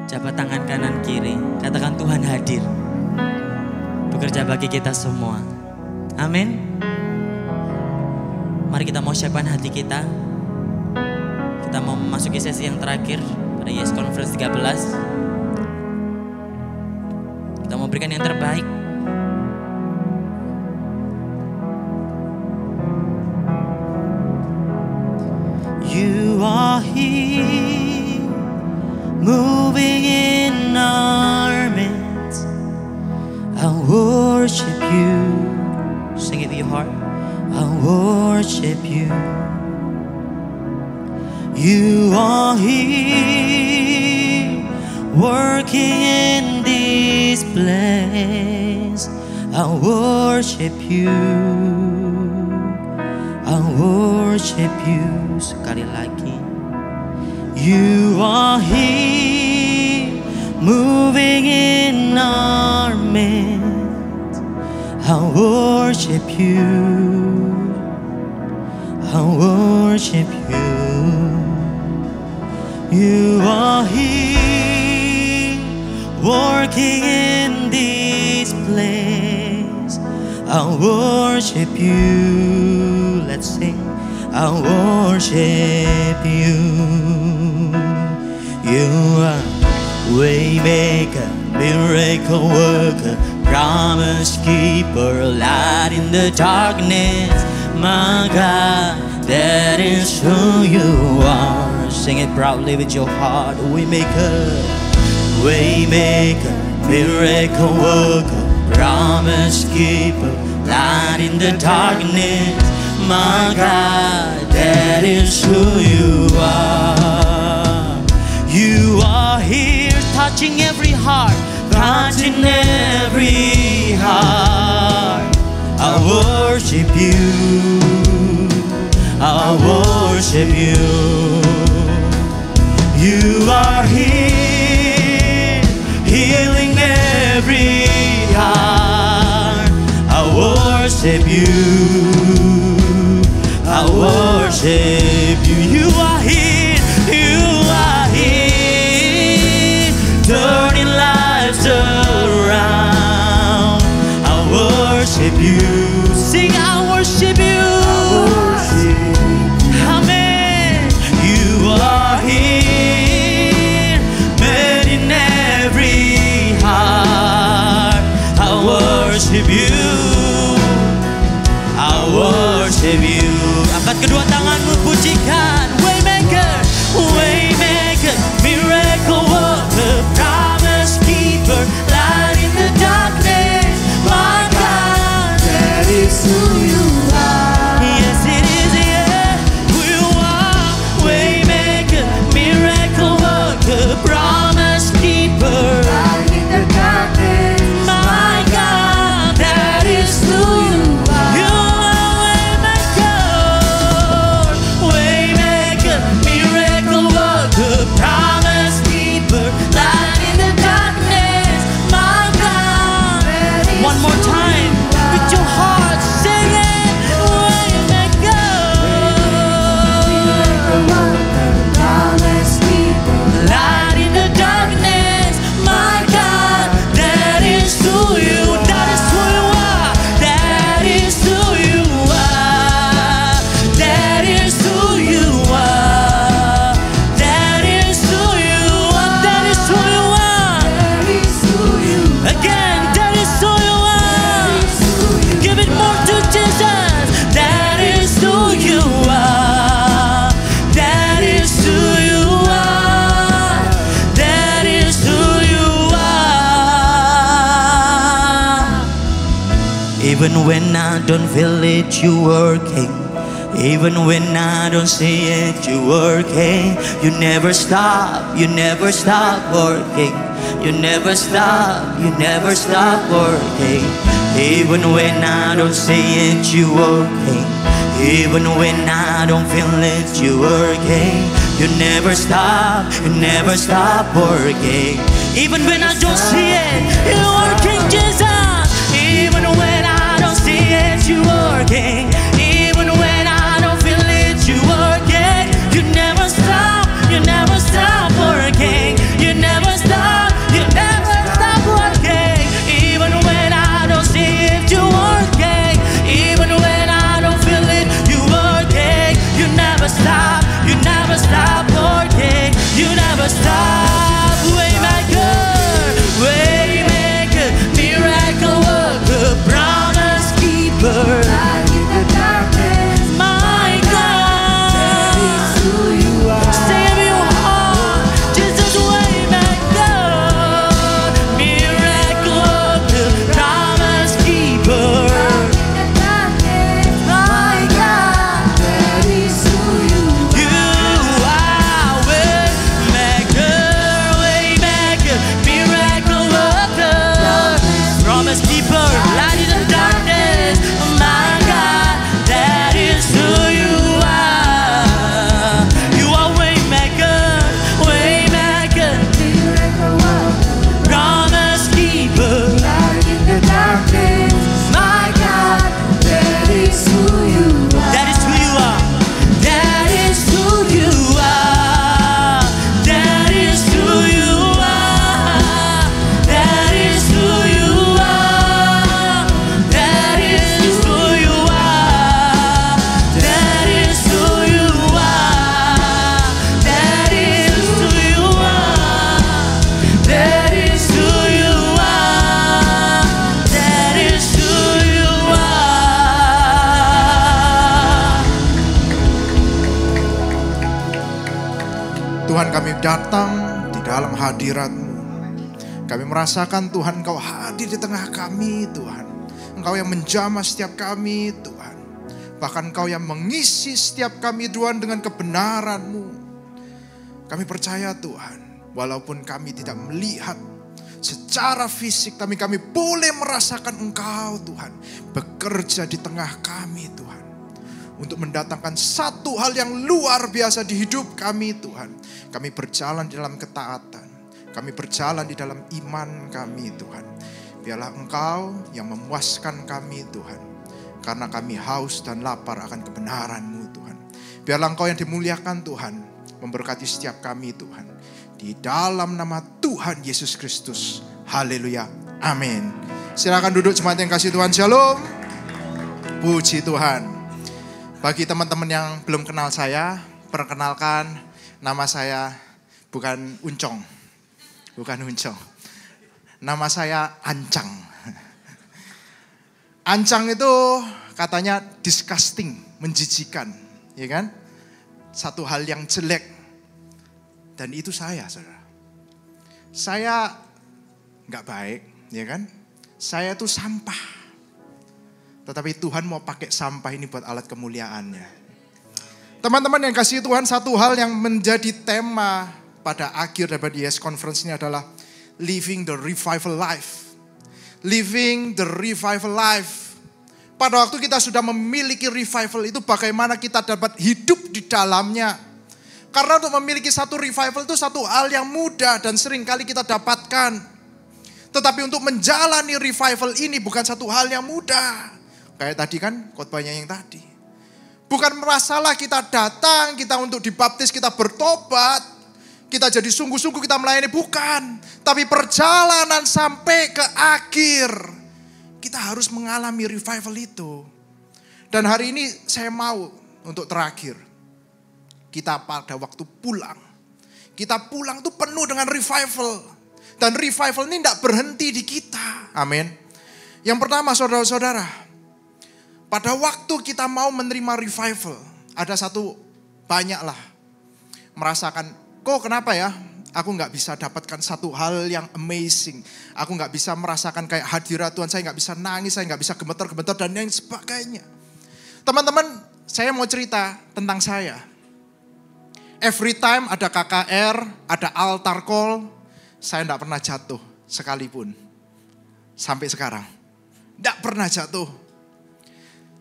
Jabat tangan kanan kiri, katakan Tuhan hadir, bekerja bagi kita semua. Amin. Mari kita mau siapkan hati kita. Kita mau memasuki sesi yang terakhir pada YESS Conference 13. Kita mau berikan yang terbaik. You are here, moving in our midst. I worship you. Sing it with your heart. I worship you. You are here, working in this place. I worship you. I worship you. Sekali lagi. You are here, moving in our midst. I worship you. I worship you. You are here, working in this place. I worship you. Let's sing. I worship you. You are waymaker, miracle worker, promise keeper, light in the darkness. My God, that is who you are. Sing it proudly with your heart. Waymaker, waymaker, miracle worker, promise keeper, light in the darkness. My God, that is who you are. You are here, touching every heart, touching every heart. I worship you. I worship you. You are here, healing every heart. I worship you. I worship you. You are here. You are here, turning lives around. I worship you. Sing, I worship you. Amen. You are here, made in every heart. I worship you. I worship you. Angkat kedua tanganmu, pujikan. Waymaker, waymaker, miracle worker, promise keeper, light in the darkness. My God, that is who you are. Yes, it is, yeah. Who you are. Waymaker, miracle worker, promise keeper, light in the darkness. My God, that is who you are. You are waymaker, miracle worker, promise keeper, light in the darkness. My God. One more time, with your heart, sing it. Waymaker, promise keeper, light in the darkness. My God, that is who you. That is who you are. That is who you are. That is who you are. That is who you are. That is who you are. That is who you are. Again, that is who you are. Give it more to Jesus. That is who you are. That is who you are. That is who you are. Even when I don't feel it, you working. Even when I don't see it, you working. You never stop, you never stop working. You never stop, you never stop working. Even when I don't see it, you working. Even when I don't feel it, you working. You never stop working. Even when I don't see it, you're working, Jesus. Even when I don't see it, you're working. Even when I don't feel it, you're working. You never stop working. You never stop. datang di dalam hadirat-Mu. Kami merasakan Tuhan Engkau hadir di tengah kami Tuhan. Engkau yang menjamah setiap kami Tuhan. Bahkan Engkau yang mengisi setiap kami Tuhan dengan kebenaran-Mu. Kami percaya Tuhan, walaupun kami tidak melihat secara fisik, tapi kami boleh merasakan Engkau Tuhan bekerja di tengah kami Tuhan. Untuk mendatangkan satu hal yang luar biasa di hidup kami Tuhan. Kami berjalan di dalam ketaatan. Kami berjalan di dalam iman kami Tuhan. Biarlah Engkau yang memuaskan kami Tuhan. Karena kami haus dan lapar akan kebenaran-Mu Tuhan. Biarlah Engkau yang dimuliakan Tuhan. Memberkati setiap kami Tuhan. Di dalam nama Tuhan Yesus Kristus. Haleluya. Amin. Silakan duduk jemaat yang kasih Tuhan. Shalom. Puji Tuhan. Bagi teman-teman yang belum kenal saya, perkenalkan, nama saya bukan Uncong. Bukan Uncong. Nama saya Ancang. Ancang itu katanya disgusting, menjijikan, ya kan? Satu hal yang jelek. Dan itu saya, saudara. Saya nggak baik, ya kan? Saya itu sampah. Tetapi Tuhan mau pakai sampah ini buat alat kemuliaannya. Teman-teman yang kasih Tuhan, satu hal yang menjadi tema pada akhir daripada YESS Conference ini adalah living the revival life. Living the revival life. Pada waktu kita sudah memiliki revival itu, bagaimana kita dapat hidup di dalamnya. Karena untuk memiliki satu revival itu satu hal yang mudah dan sering kali kita dapatkan. Tetapi untuk menjalani revival ini bukan satu hal yang mudah. Kayak tadi kan khotbahnya yang tadi. Bukan masalah kita datang, kita untuk dibaptis, kita bertobat. Kita jadi sungguh-sungguh kita melayani, bukan. Tapi perjalanan sampai ke akhir. Kita harus mengalami revival itu. Dan hari ini saya mau untuk terakhir. Kita pada waktu pulang. Kita pulang tuh penuh dengan revival. Dan revival ini tidak berhenti di kita. Amin. Yang pertama saudara-saudara. Pada waktu kita mau menerima revival. Ada satu banyaklah. Merasakan, kok kenapa ya? Aku gak bisa dapatkan satu hal yang amazing. Aku gak bisa merasakan kayak hadirat Tuhan. Saya gak bisa nangis, saya gak bisa gemeter-gemeter dan yang sebagainya. Teman-teman, saya mau cerita tentang saya. Every time ada KKR, ada altar call, saya tidak pernah jatuh sekalipun. Sampai sekarang. Tidak pernah jatuh.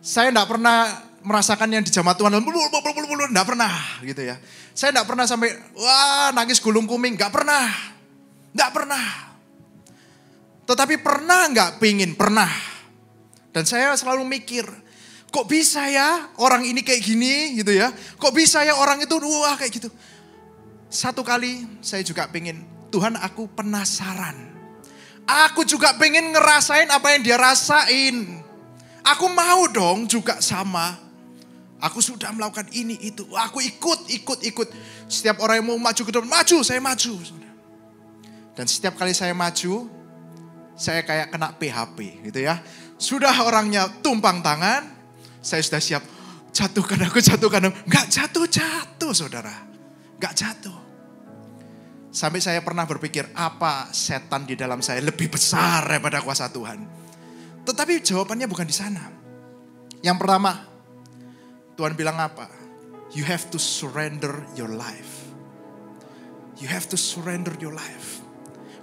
Saya tidak pernah merasakan yang di jamaah Tuhan. Tidak pernah gitu ya. Saya tidak pernah sampai, wah nangis gulung kuming. Tidak pernah. Tidak pernah. Tetapi pernah nggak pingin? Pernah. Dan saya selalu mikir, kok bisa ya orang ini kayak gini gitu ya. Kok bisa ya orang itu wah kayak gitu. Satu kali saya juga pengen, Tuhan aku penasaran. Aku juga pengen ngerasain apa yang dia rasain. Aku mau dong juga sama. Aku sudah melakukan ini itu. Aku ikut. Setiap orang yang mau maju ke depan, maju, saya maju. Dan setiap kali saya maju, saya kayak kena PHP gitu ya. Sudah orangnya tumpang tangan, saya sudah siap, jatuhkan aku. Gak jatuh saudara. Gak jatuh. Sampai saya pernah berpikir, apa setan di dalam saya lebih besar daripada kuasa Tuhan. Tetapi jawabannya bukan di sana. Yang pertama, Tuhan bilang apa? You have to surrender your life. You have to surrender your life.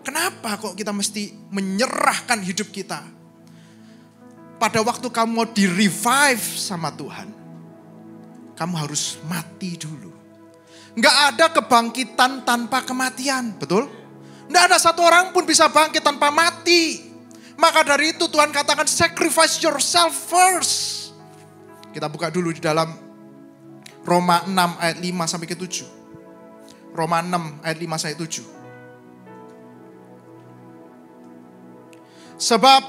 Kenapa kok kita mesti menyerahkan hidup kita? Pada waktu kamu mau di-revive sama Tuhan, kamu harus mati dulu. Nggak ada kebangkitan tanpa kematian, betul? Nggak ada satu orang pun bisa bangkit tanpa mati. Maka dari itu Tuhan katakan sacrifice yourself first. Kita buka dulu di dalam Roma 6 ayat 5 sampai ke 7. Roma 6 ayat 5 sampai 7. Sebab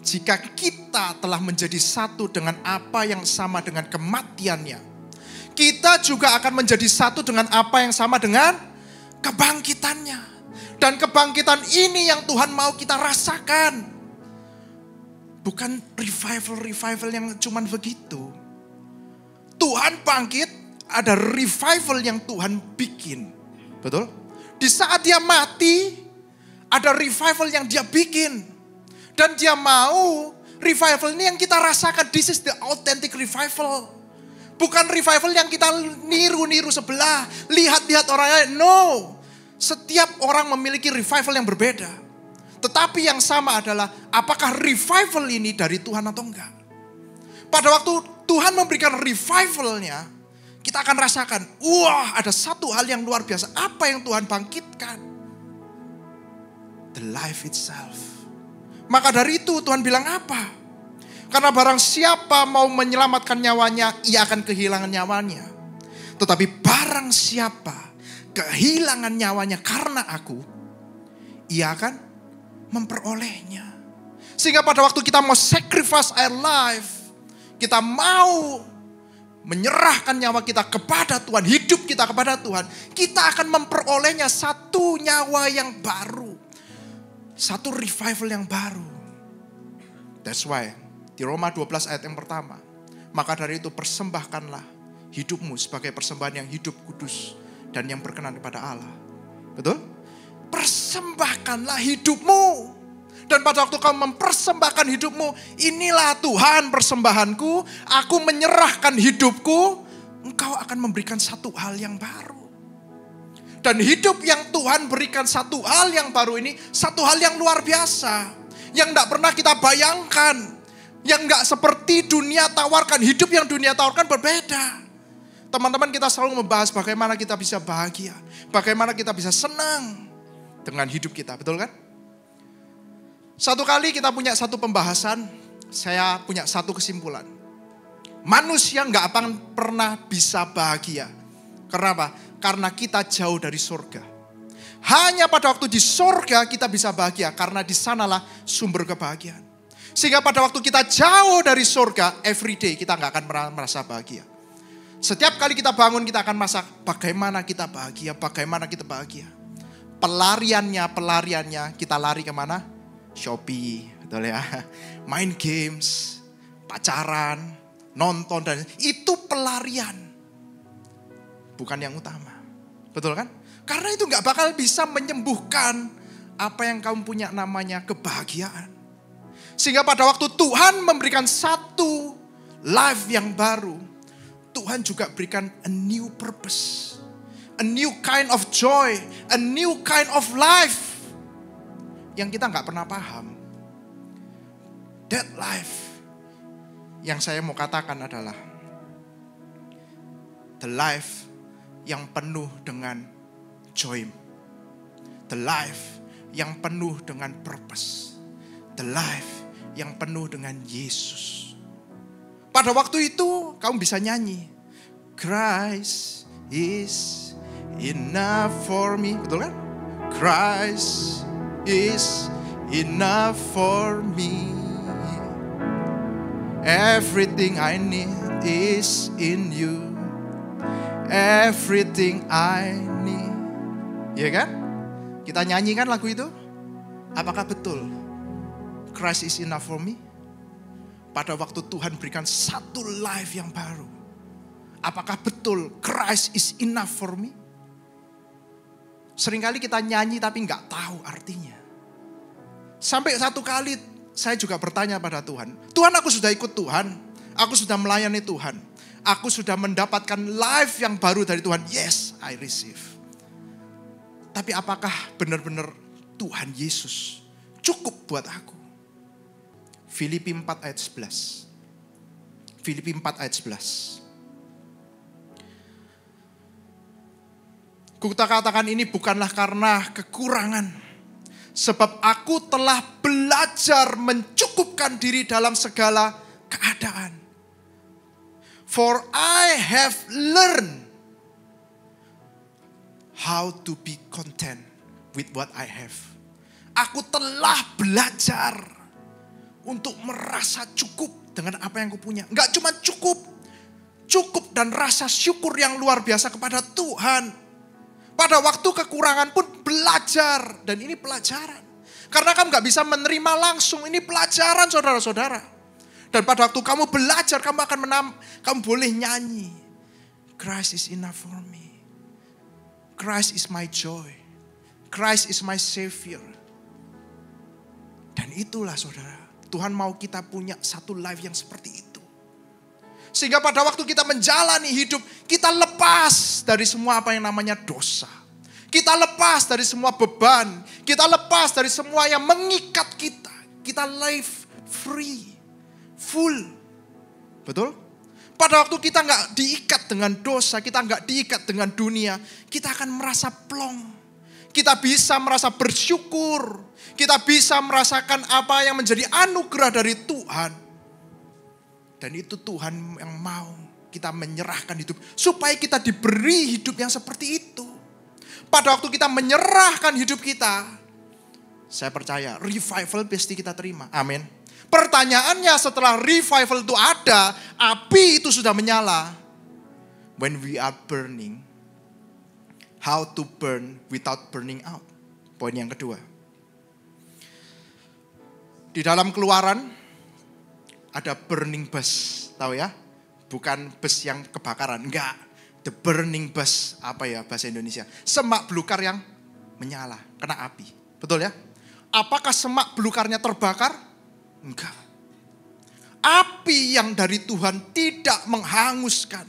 jika kita telah menjadi satu dengan apa yang sama dengan kematiannya, kita juga akan menjadi satu dengan apa yang sama dengan kebangkitannya. Dan kebangkitan ini yang Tuhan mau kita rasakan. Bukan revival yang cuman begitu. Tuhan bangkit, ada revival yang Tuhan bikin. Betul? di saat dia mati, ada revival yang dia bikin. Dan dia mau revival ini yang kita rasakan. This is the authentic revival. Bukan revival yang kita niru-niru sebelah. Lihat-lihat orang lain. No. Setiap orang memiliki revival yang berbeda. Tetapi yang sama adalah apakah revival ini dari Tuhan atau enggak. Pada waktu Tuhan memberikan revivalnya, kita akan rasakan, wah ada satu hal yang luar biasa. Apa yang Tuhan bangkitkan? The life itself. Maka dari itu Tuhan bilang apa? Karena barang siapa mau menyelamatkan nyawanya, ia akan kehilangan nyawanya. Tetapi barang siapa kehilangan nyawanya karena aku, ia akan memperolehnya. Sehingga pada waktu kita mau sacrifice our life, kita mau menyerahkan nyawa kita kepada Tuhan, hidup kita kepada Tuhan, kita akan memperolehnya satu nyawa yang baru. Satu revival yang baru. That's why di Roma 12 ayat yang pertama, maka dari itu persembahkanlah hidupmu sebagai persembahan yang hidup, kudus, dan yang berkenan kepada Allah. Betul? Persembahkanlah hidupmu. Dan pada waktu kamu mempersembahkan hidupmu, inilah Tuhan persembahanku, aku menyerahkan hidupku, engkau akan memberikan satu hal yang baru. Dan hidup yang Tuhan berikan satu hal yang baru ini, satu hal yang luar biasa. Yang tidak pernah kita bayangkan. Yang tidak seperti dunia tawarkan. Hidup yang dunia tawarkan berbeda. Teman-teman, kita selalu membahas bagaimana kita bisa bahagia. Bagaimana kita bisa senang dengan hidup kita, betul kan? Satu kali kita punya satu pembahasan, saya punya satu kesimpulan. Manusia nggak akan pernah bisa bahagia. Karena apa? Karena kita jauh dari surga. Hanya pada waktu di surga kita bisa bahagia. Karena di sanalah sumber kebahagiaan. Sehingga pada waktu kita jauh dari surga, every day kita nggak akan pernah merasa bahagia. Setiap kali kita bangun kita akan merasa bagaimana kita bahagia, bagaimana kita bahagia. Pelariannya kita lari kemana? Shopee, betul ya. Main games, pacaran, nonton, dan itu pelarian. Bukan yang utama. Betul kan? Karena itu gak bakal bisa menyembuhkan apa yang kamu punya namanya kebahagiaan. Sehingga pada waktu Tuhan memberikan satu life yang baru, Tuhan juga berikan a new purpose. A new kind of joy, a new kind of life. Yang kita gak pernah paham. That life yang saya mau katakan adalah the life yang penuh dengan joy. The life yang penuh dengan purpose. The life yang penuh dengan Yesus. Pada waktu itu kamu bisa nyanyi, Christ is enough for me. Betul kan? Christ is enough for me. Everything I need is in you. Everything I need. Iya kan? Kita nyanyikan lagu itu. Apakah betul Christ is enough for me? Pada waktu Tuhan berikan satu life yang baru. Apakah betul Christ is enough for me? Seringkali kita nyanyi tapi gak tahu artinya. Sampai satu kali saya juga bertanya pada Tuhan. Tuhan, aku sudah ikut Tuhan. Aku sudah melayani Tuhan. Aku sudah mendapatkan life yang baru dari Tuhan. Yes, I receive. Tapi apakah benar-benar Tuhan Yesus cukup buat aku? Filipi 4 ayat 11. Filipi 4 ayat 11. Kukatakan ini bukanlah karena kekurangan. Sebab aku telah belajar mencukupkan diri dalam segala keadaan. For I have learned how to be content with what I have. Aku telah belajar untuk merasa cukup dengan apa yang kupunya. Enggak cuma cukup dan rasa syukur yang luar biasa kepada Tuhan. Pada waktu kekurangan pun belajar. Dan ini pelajaran. Karena kamu gak bisa menerima langsung. Ini pelajaran saudara-saudara. Dan pada waktu kamu belajar, kamu akan kamu boleh nyanyi. Christ is enough for me. Christ is my joy. Christ is my Savior. Dan itulah saudara, Tuhan mau kita punya satu life yang seperti itu. Sehingga pada waktu kita menjalani hidup, kita lepas dari semua apa yang namanya dosa. Kita lepas dari semua beban. Kita lepas dari semua yang mengikat kita. Kita live free, full. Betul? Pada waktu kita nggak diikat dengan dosa, kita nggak diikat dengan dunia, kita akan merasa plong. Kita bisa merasa bersyukur. Kita bisa merasakan apa yang menjadi anugerah dari Tuhan. Dan itu Tuhan yang mau kita menyerahkan hidup. Supaya kita diberi hidup yang seperti itu. Pada waktu kita menyerahkan hidup kita, saya percaya revival pasti kita terima. Amin. Pertanyaannya setelah revival itu ada, api itu sudah menyala. When we are burning, how to burn without burning out. Poin yang kedua. Di dalam Keluaran ada burning bus, tahu ya? Bukan bus yang kebakaran, enggak. The burning bus, apa ya bahasa Indonesia? Semak belukar yang menyala, kena api. Betul ya? Apakah semak belukarnya terbakar? Enggak. Api yang dari Tuhan tidak menghanguskan,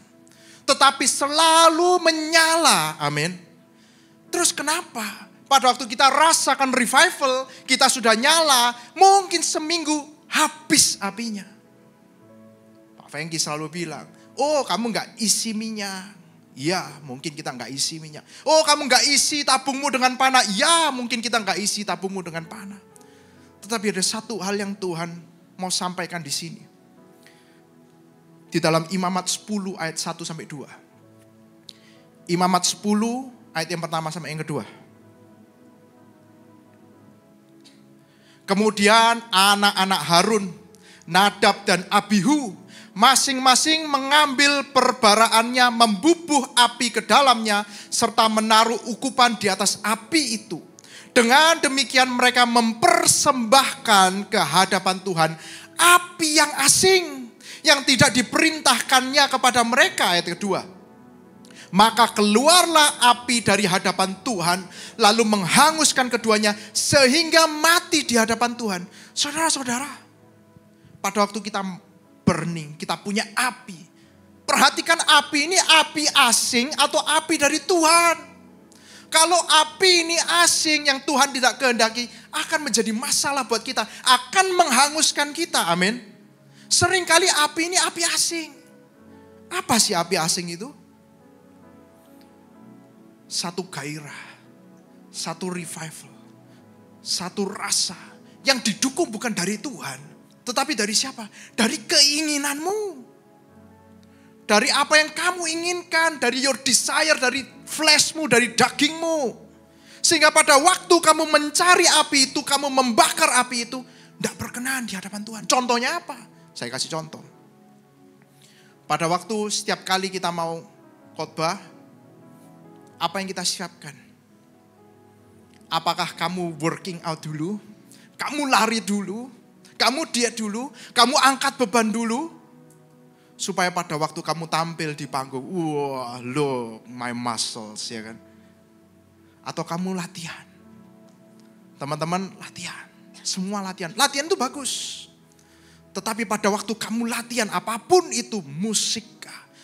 tetapi selalu menyala. Amin. Terus kenapa? Pada waktu kita rasakan revival, kita sudah nyala, mungkin seminggu habis apinya. Pak Fengki selalu bilang, oh kamu gak isi minyak. Ya mungkin kita gak isi minyak. Oh kamu gak isi tabungmu dengan panah. Ya mungkin kita gak isi tabungmu dengan panah. Tetapi ada satu hal yang Tuhan mau sampaikan di sini. Di dalam Imamat 10 ayat 1 sampai 2. Imamat 10 ayat yang pertama sampai yang kedua. Kemudian anak-anak Harun, Nadab dan Abihu, masing-masing mengambil perbaraannya, membubuh api ke dalamnya, serta menaruh ukupan di atas api itu. Dengan demikian mereka mempersembahkan ke hadapan Tuhan api yang asing, yang tidak diperintahkannya kepada mereka. Ayat kedua. Maka keluarlah api dari hadapan Tuhan, lalu menghanguskan keduanya sehingga mati di hadapan Tuhan. Saudara-saudara, pada waktu kita burning, kita punya api. Perhatikan api ini api asing atau api dari Tuhan. Kalau api ini asing yang Tuhan tidak kehendaki, akan menjadi masalah buat kita. Akan menghanguskan kita, amin. Seringkali api ini api asing. Apa sih api asing itu? Satu gairah, satu revival, satu rasa yang didukung bukan dari Tuhan, tetapi dari siapa? Dari keinginanmu, dari apa yang kamu inginkan, dari your desire, dari fleshmu, dari dagingmu. Sehingga pada waktu kamu mencari api itu, kamu membakar api itu, tidak berkenan di hadapan Tuhan. Contohnya apa? Saya kasih contoh. Pada waktu setiap kali kita mau khotbah, apa yang kita siapkan? Apakah kamu working out dulu? Kamu lari dulu? Kamu diet dulu? Kamu angkat beban dulu? Supaya pada waktu kamu tampil di panggung, wah, look my muscles, ya kan? Atau kamu latihan? Teman-teman latihan. Semua latihan. Latihan itu bagus. Tetapi pada waktu kamu latihan apapun itu, musik,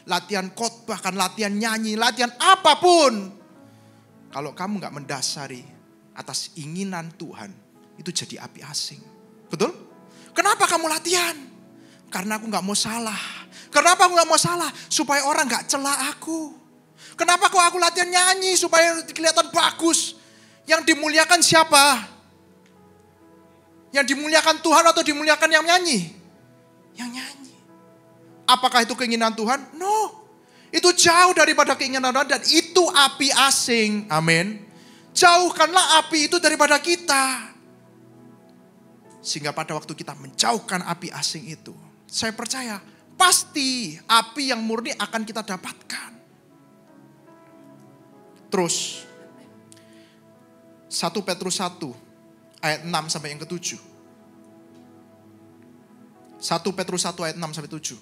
latihan khotbah, bahkan latihan nyanyi, latihan apapun. Kalau kamu gak mendasari atas inginan Tuhan, itu jadi api asing. Betul? Kenapa kamu latihan? Karena aku gak mau salah. Kenapa aku gak mau salah? Supaya orang gak celah aku. Kenapa kok aku latihan nyanyi? Supaya kelihatan bagus. Yang dimuliakan siapa? Yang dimuliakan Tuhan atau dimuliakan yang nyanyi? Yang nyanyi. Apakah itu keinginan Tuhan? No. Itu jauh daripada keinginan Tuhan dan itu api asing. Amin. Jauhkanlah api itu daripada kita. Sehingga pada waktu kita menjauhkan api asing itu, saya percaya pasti api yang murni akan kita dapatkan. Terus 1 Petrus 1 ayat 6 sampai yang ke-7. 1 Petrus 1 ayat 6 sampai 7.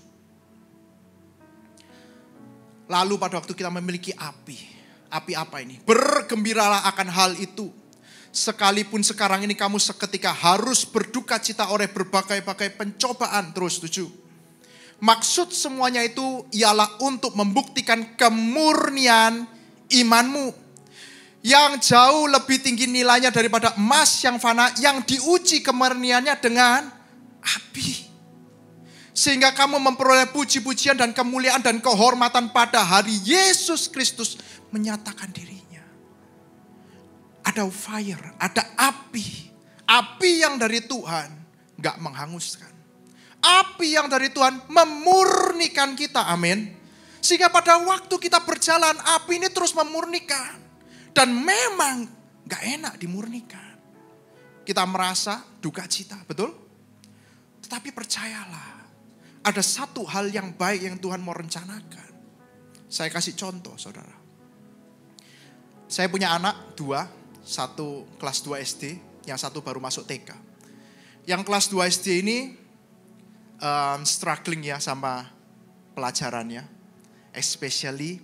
Lalu pada waktu kita memiliki api apa ini? Bergembiralah akan hal itu. Sekalipun sekarang ini kamu seketika harus berduka cita oleh berbagai-bagai pencobaan. Terus 7. Maksud semuanya itu ialah untuk membuktikan kemurnian imanmu. Yang jauh lebih tinggi nilainya daripada emas yang fana, yang diuji kemurniannya dengan api. Sehingga kamu memperoleh puji-pujian dan kemuliaan dan kehormatan pada hari Yesus Kristus menyatakan dirinya. Ada fire, ada api. Api yang dari Tuhan gak menghanguskan. Api yang dari Tuhan memurnikan kita, amin. Sehingga pada waktu kita berjalan, api ini terus memurnikan. Dan memang gak enak dimurnikan. Kita merasa duka cita, betul? Tetapi percayalah, ada satu hal yang baik yang Tuhan mau rencanakan. Saya kasih contoh, saudara. Saya punya anak 2, satu kelas 2 SD, yang satu baru masuk TK. Yang kelas 2 SD ini struggling ya sama pelajarannya, especially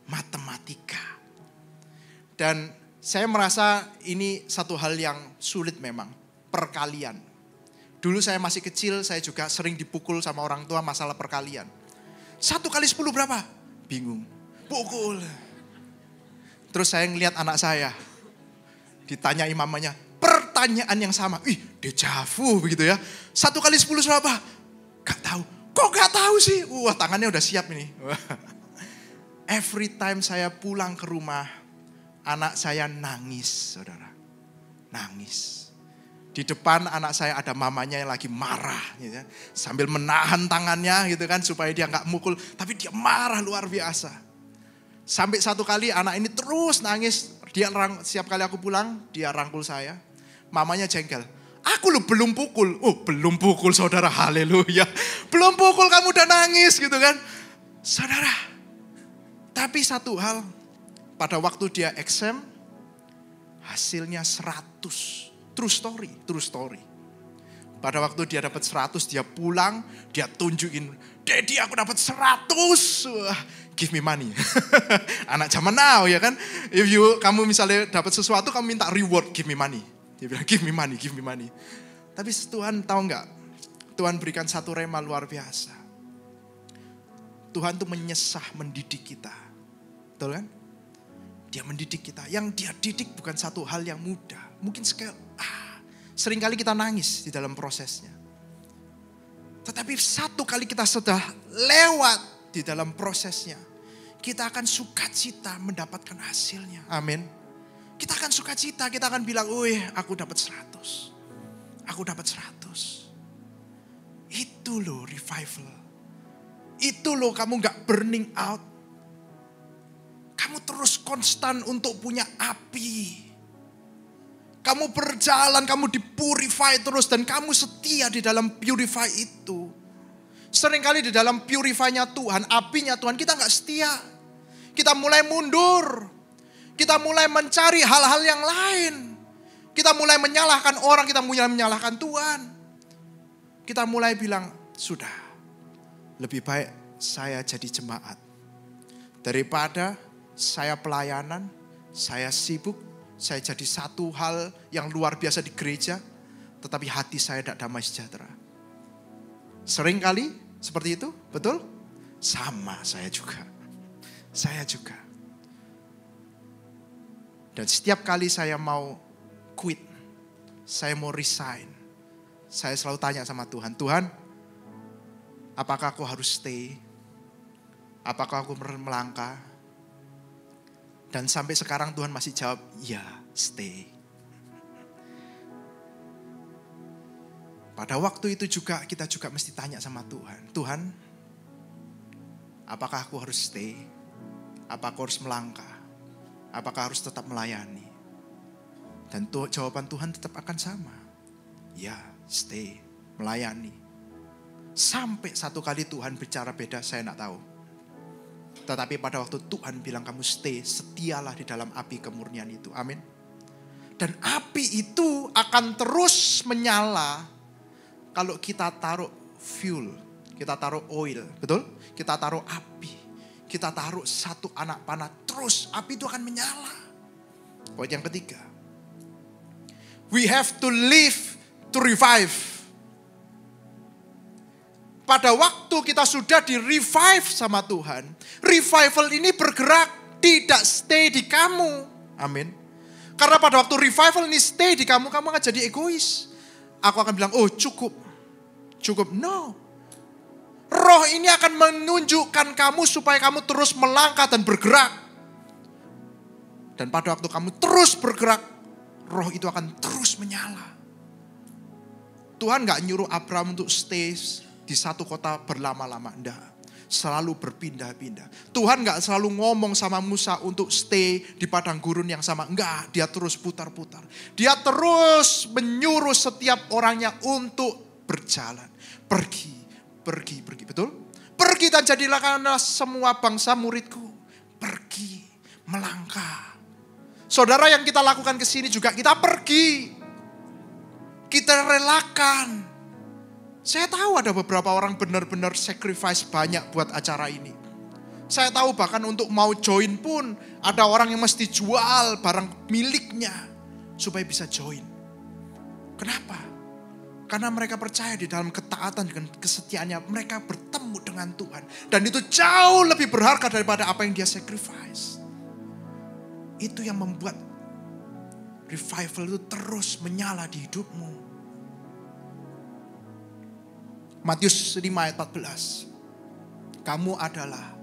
matematika. Dan saya merasa ini satu hal yang sulit memang, perkalian. Dulu saya masih kecil, saya juga sering dipukul sama orang tua masalah perkalian. 1 kali 10 berapa? Bingung. Pukul. Terus saya ngelihat anak saya. Ditanyai mamanya, pertanyaan yang sama. Dejavu begitu ya. 1 kali 10 berapa? Gak tahu. Kok gak tahu sih? Wah, tangannya udah siap ini. Every time saya pulang ke rumah, anak saya nangis, saudara. Nangis. Di depan anak saya ada mamanya yang lagi marah, gitu ya. Sambil menahan tangannya gitu kan supaya dia nggak mukul, tapi dia marah luar biasa. Sampai satu kali anak ini terus nangis, dia setiap kali aku pulang dia rangkul saya, mamanya jengkel. Aku lu belum pukul, belum pukul saudara, haleluya, belum pukul kamu udah nangis gitu kan, saudara. Tapi satu hal, pada waktu dia XIII hasilnya 100. True story. Pada waktu dia dapat 100, dia pulang, dia tunjukin, Daddy aku dapat 100. Wah, give me money. Anak zaman now ya kan. Kamu misalnya dapat sesuatu, kamu minta reward, give me money. Dia bilang give me money. Tapi Tuhan tahu nggak? Tuhan berikan satu rema luar biasa. Tuhan tuh menyesah mendidik kita. Betul kan? Dia mendidik kita. Yang dia didik bukan satu hal yang mudah. Mungkin seringkali kita nangis di dalam prosesnya. Tetapi satu kali kita sudah lewat di dalam prosesnya, kita akan sukacita mendapatkan hasilnya. Amin. Kita akan sukacita, kita akan bilang, aku dapat 100. Aku dapat 100. Itu loh revival. Itu loh kamu gak burning out. Kamu terus konstan untuk punya api. Kamu berjalan, kamu dipurify terus dan kamu setia di dalam purify itu. Seringkali di dalam purify-nya Tuhan, apinya Tuhan, kita gak setia. Kita mulai mundur. Kita mulai mencari hal-hal yang lain. Kita mulai menyalahkan orang, kita mulai menyalahkan Tuhan. Kita mulai bilang, sudah, lebih baik saya jadi jemaat. Daripada saya pelayanan, saya sibuk, saya jadi satu hal yang luar biasa di gereja, tetapi hati saya tidak damai sejahtera. Sering kali seperti itu, betul? Sama saya juga. Dan setiap kali saya mau quit, saya mau resign, saya selalu tanya sama Tuhan, Tuhan, apakah aku harus stay? Apakah aku melangkah? Dan sampai sekarang Tuhan masih jawab, ya, stay. Pada waktu itu juga kita juga mesti tanya sama Tuhan. Tuhan, apakah aku harus stay? Apakah aku harus melangkah? Apakah harus tetap melayani? Dan jawaban Tuhan tetap akan sama. Ya, stay, melayani. Sampai satu kali Tuhan bicara beda, saya tidak tahu. Tetapi pada waktu Tuhan bilang kamu stay, setialah di dalam api kemurnian itu. Amin. Dan api itu akan terus menyala kalau kita taruh fuel, kita taruh oil, betul? Kita taruh api, kita taruh satu anak panah, terus api itu akan menyala. Poin yang ketiga, We have to live to revive. Pada waktu kita sudah di-revive sama Tuhan, revival ini bergerak, tidak stay di kamu. Amin. Karena pada waktu revival ini stay di kamu akan jadi egois. Aku akan bilang, oh cukup. No. Roh ini akan menunjukkan kamu supaya kamu terus melangkah dan bergerak. Dan pada waktu kamu terus bergerak, roh itu akan terus menyala. Tuhan gak nyuruh Abraham untuk stay di satu kota berlama-lama. Enggak. Selalu berpindah-pindah. Tuhan gak selalu ngomong sama Musa untuk stay di padang gurun yang sama. Enggak, dia terus putar-putar. Dia terus menyuruh setiap orangnya untuk berjalan. Pergi. Betul? Pergi dan jadilah karena semua bangsa muridku. Pergi, melangkah. Saudara, yang kita lakukan ke sini juga kita pergi. Kita relakan. Saya tahu ada beberapa orang benar-benar sacrifice banyak buat acara ini. Saya tahu bahkan untuk mau join pun ada orang yang mesti jual barang miliknya supaya bisa join. Kenapa? Karena mereka percaya di dalam ketaatan dan kesetiaannya mereka bertemu dengan Tuhan. Dan itu jauh lebih berharga daripada apa yang dia sacrifice. Itu yang membuat revival itu terus menyala di hidupmu. Matius 5 ayat 14. Kamu adalah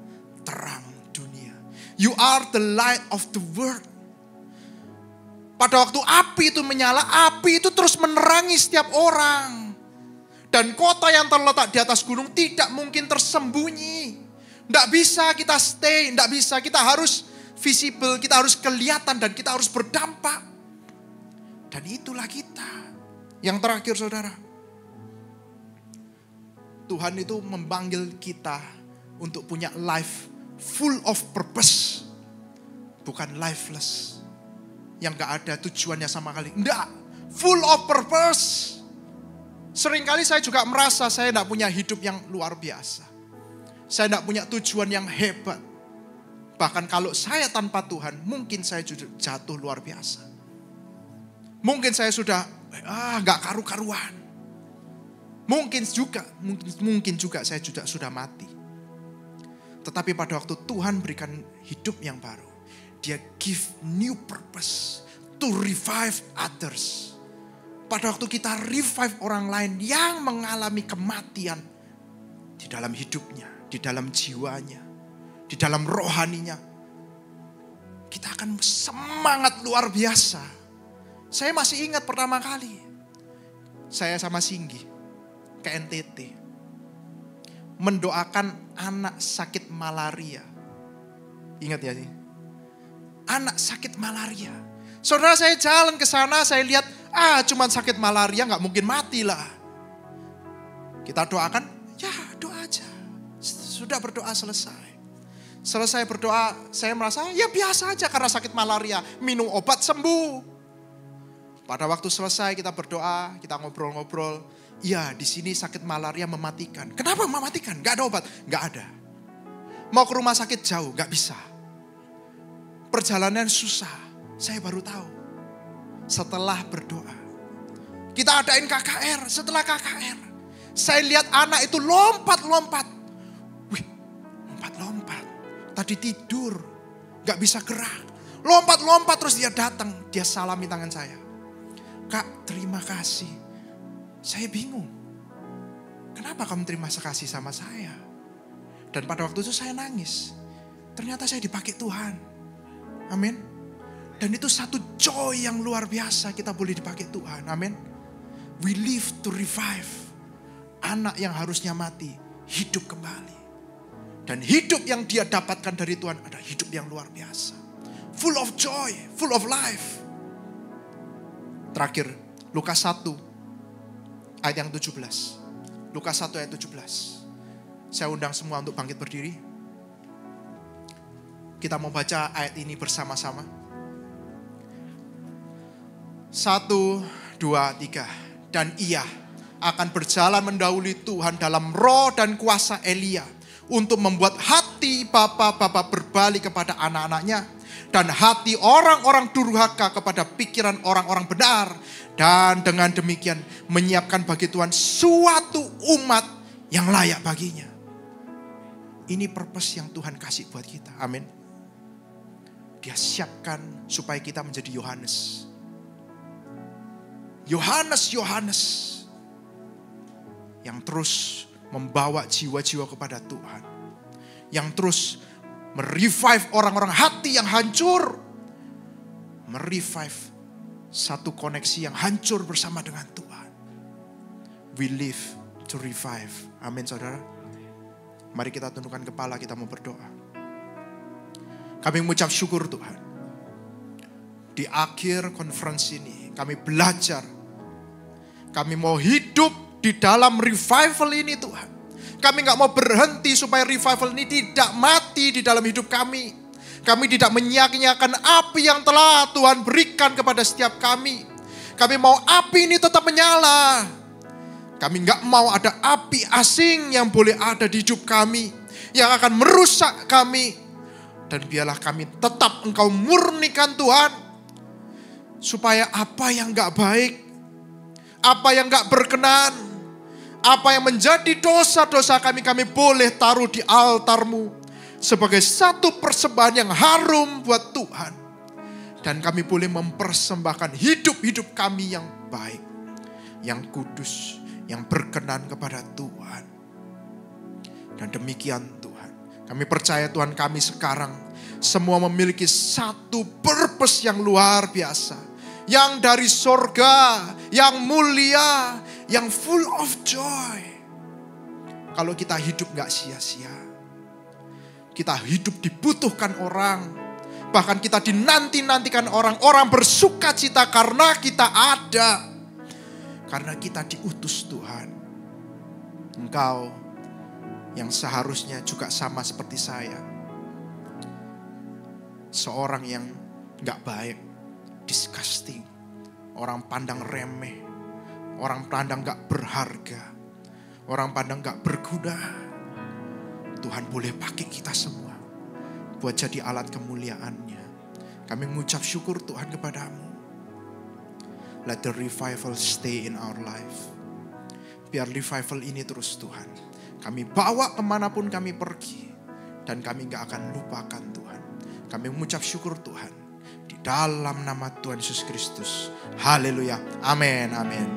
terang dunia. You are the light of the world. Pada waktu api itu menyala, api itu terus menerangi setiap orang. Dan kota yang terletak di atas gunung tidak mungkin tersembunyi. Tidak bisa kita stay, tidak bisa. Kita harus visible, kita harus kelihatan dan kita harus berdampak. Dan itulah kita. Yang terakhir saudara. Tuhan itu memanggil kita untuk punya life full of purpose. Bukan lifeless. Yang gak ada tujuannya sama kali. Enggak. Full of purpose. Seringkali saya juga merasa saya gak punya hidup yang luar biasa. Saya gak punya tujuan yang hebat. Bahkan kalau saya tanpa Tuhan, mungkin saya jatuh luar biasa. Mungkin saya sudah gak karu-karuan. Mungkin juga saya sudah mati. Tetapi pada waktu Tuhan berikan hidup yang baru, dia give new purpose to revive others. Pada waktu kita revive orang lain yang mengalami kematian di dalam hidupnya, di dalam jiwanya, di dalam rohaninya, kita akan semangat luar biasa. Saya masih ingat pertama kali saya sama Singgi ke NTT mendoakan anak sakit malaria. Ingat ya sih? Anak sakit malaria. Saudara, saya jalan ke sana, saya lihat cuman sakit malaria, nggak mungkin mati lah. Kita doakan, ya doa aja. Sudah berdoa selesai. Selesai berdoa, saya merasa ya biasa aja karena sakit malaria, minum obat sembuh. Pada waktu selesai kita berdoa, kita ngobrol-ngobrol. Ya, di sini sakit malaria mematikan. Kenapa mematikan? Gak ada obat? Gak ada. Mau ke rumah sakit jauh? Gak bisa. Perjalanan susah. Saya baru tahu. Setelah berdoa. Kita adain KKR. Setelah KKR. Saya lihat anak itu lompat-lompat. Wih, lompat-lompat. Tadi tidur. Gak bisa gerak. Lompat-lompat terus dia datang. Dia salami tangan saya. Kak, terima kasih. Saya bingung. Kenapa kamu terima kasih sama saya? Dan pada waktu itu saya nangis. Ternyata saya dipakai Tuhan. Amin. Dan itu satu joy yang luar biasa kita boleh dipakai Tuhan. Amin. We live to revive. Anak yang harusnya mati, hidup kembali. Dan hidup yang dia dapatkan dari Tuhan adalah hidup yang luar biasa. Full of joy, full of life. Terakhir, Lukas 1. Ayat yang 17. Lukas 1 ayat 17. Saya undang semua untuk bangkit berdiri. Kita mau baca ayat ini bersama-sama. 1, 2, 3. Dan ia akan berjalan mendahului Tuhan dalam roh dan kuasa Elia. Untuk membuat hati bapa-bapa berbalik kepada anak-anaknya. dan hati orang-orang durhaka kepada pikiran orang-orang benar. Dan dengan demikian menyiapkan bagi Tuhan suatu umat yang layak baginya. Ini purpose yang Tuhan kasih buat kita. Amin. Dia siapkan supaya kita menjadi Yohanes. Yohanes yang terus membawa jiwa-jiwa kepada Tuhan. Yang terus merevive orang-orang hati yang hancur. Merevive satu koneksi yang hancur bersama dengan Tuhan. We live to revive. Amin saudara. Mari kita tundukkan kepala, kita mau berdoa. Kami mengucap syukur Tuhan. Di akhir konferensi ini kami belajar. Kami mau hidup di dalam revival ini Tuhan. Kami gak mau berhenti supaya revival ini tidak mati di dalam hidup kami. Kami tidak menyia-nyiakan api yang telah Tuhan berikan kepada setiap kami. Kami mau api ini tetap menyala. Kami gak mau ada api asing yang boleh ada di hidup kami, yang akan merusak kami. Dan biarlah kami tetap Engkau murnikan Tuhan. Supaya apa yang gak baik, apa yang gak berkenan, apa yang menjadi dosa-dosa kami boleh taruh di altar-Mu sebagai satu persembahan yang harum buat Tuhan. Dan kami boleh mempersembahkan hidup-hidup kami yang baik, yang kudus, yang berkenan kepada Tuhan. Dan demikian Tuhan, kami percaya Tuhan kami sekarang semua memiliki satu purpose yang luar biasa. Yang dari sorga, yang mulia, yang full of joy. Kalau kita hidup gak sia-sia. Kita hidup dibutuhkan orang. Bahkan kita dinanti-nantikan orang. Orang bersuka cita karena kita ada. Karena kita diutus Tuhan. Engkau yang seharusnya juga sama seperti saya. Seorang yang gak baik. Disgusting. Orang pandang remeh. Orang pandang gak berharga. Orang pandang gak berguna. Tuhan boleh pakai kita semua buat jadi alat kemuliaan-Nya. Kami mengucap syukur Tuhan kepadamu. Let the revival stay in our life. Biar revival ini terus Tuhan. Kami bawa kemanapun kami pergi. Dan kami gak akan lupakan Tuhan. Kami mengucap syukur Tuhan. Dalam nama Tuhan Yesus Kristus. Haleluya. Amin. Amin.